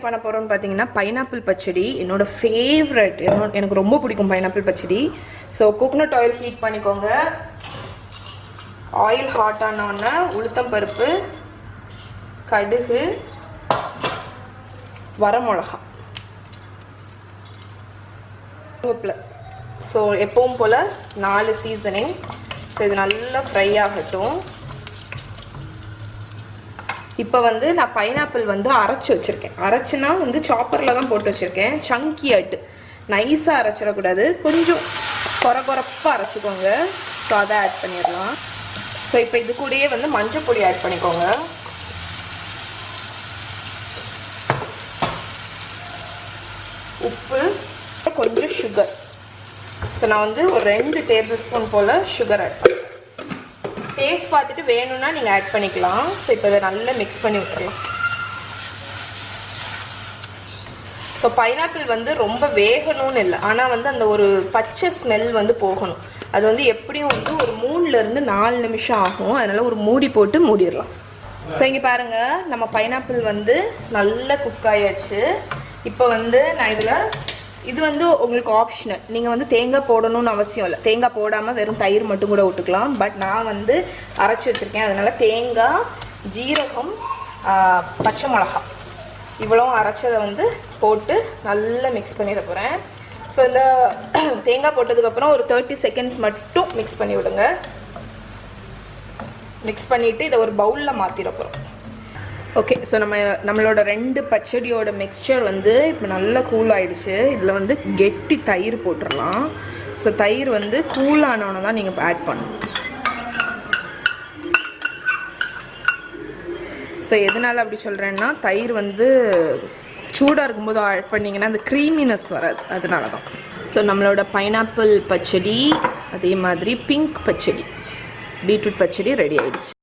பண்ண போகிறோம்னு பார்த்தீங்கன்னா பைனாப்பிள் பச்சடி. என்னோட ஃபேவரட், எனக்கு ரொம்ப பிடிக்கும் பைனாப்பிள் பச்சடி. ஸோ கோகோனட் ஆயில் ஹீட் பண்ணிக்கோங்க. ஆயில் ஹாட் ஆனோடனே உளுத்தம் பருப்பு, கடுகு, வரமிளகா, கருவேப்பிலை. ஸோ எப்பவும் போல் 4 சீசனிங். ஸோ இது நல்லா ஃப்ரை ஆகட்டும். இப்போ வந்து நான் பைனாப்பிள் வந்து அரைச்சி வச்சுருக்கேன். அரைச்சினா வந்து சாப்பரில் தான் போட்டு வச்சுருக்கேன். சங்கி ஆட்டு, நைஸாக அரைச்சிடக்கூடாது, கொஞ்சம் கொரப்பாக அரைச்சிக்கோங்க. ஸோ அதை ஆட் பண்ணிடலாம். ஸோ இப்போ இது கூடயே வந்து மஞ்சள் பொடி ஆட் பண்ணிக்கோங்க. உப்பு, கொஞ்சம் சுகர். ஸோ நான் வந்து ஒரு 2 டேபிள் ஸ்பூன் போல் சுகர் ஆட் பண்ணுறேன். டேஸ்ட் பார்த்துட்டு வேணும்னா நீங்கள் ஆட் பண்ணிக்கலாம். ஸோ இப்போ இதை நல்லா மிக்ஸ் பண்ணி விட்டுக்கலாம். ஸோ பைனாப்பிள் வந்து ரொம்ப வேகணும்னு இல்லை, ஆனால் வந்து அந்த ஒரு பச்சை ஸ்மெல் வந்து போகணும். அது வந்து எப்படியும் வந்து ஒரு 3லேருந்து 4 நிமிஷம் ஆகும். அதனால் ஒரு மூடி போட்டு மூடிடலாம். ஸோ இங்கே பாருங்கள், நம்ம பைனாப்பிள் வந்து நல்லா குக் ஆயாச்சு. இப்போ வந்து நான் இதில், இது வந்து உங்களுக்கு ஆப்ஷனல், நீங்கள் வந்து தேங்காய் போடணும்னு அவசியம் இல்லை. தேங்காய் போடாமல் வெறும் தயிர் மட்டும் கூட விட்டுக்கலாம். பட் நான் வந்து அரைச்சி வச்சுருக்கேன். அதனால் தேங்காய், ஜீரகம், பச்சை மிளகா இவ்வளோ அரைச்சதை வந்து போட்டு நல்லா மிக்ஸ் பண்ணிட போகிறேன். ஸோ இந்த தேங்காய் போட்டதுக்கப்புறம் ஒரு 30 செகண்ட்ஸ் மட்டும் மிக்ஸ் பண்ணி விடுங்க. மிக்ஸ் பண்ணிவிட்டு இதை ஒரு பவுலில் மாற்றிட போகிறோம். ஓகே, ஸோ நம்மளோட 2 பச்சடியோட மிக்சர் வந்து இப்போ நல்லா கூல் ஆகிடுச்சு. இதில் வந்து கெட்டி தயிர் போட்டுடலாம். ஸோ தயிர் வந்து கூலானோன்னு தான் நீங்கள் ஆட் பண்ணணும். ஸோ எதனால் அப்படி சொல்கிறேன்னா, தயிர் வந்து சூடாக இருக்கும்போது ஆட் பண்ணிங்கன்னா அந்த க்ரீமினஸ் வராது, அதனால தான். ஸோ நம்மளோட பைனாப்பிள் பச்சடி, அதே மாதிரி பிங்க் பச்சடி, பீட்ரூட் பச்சடி ரெடி ஆகிடுச்சு.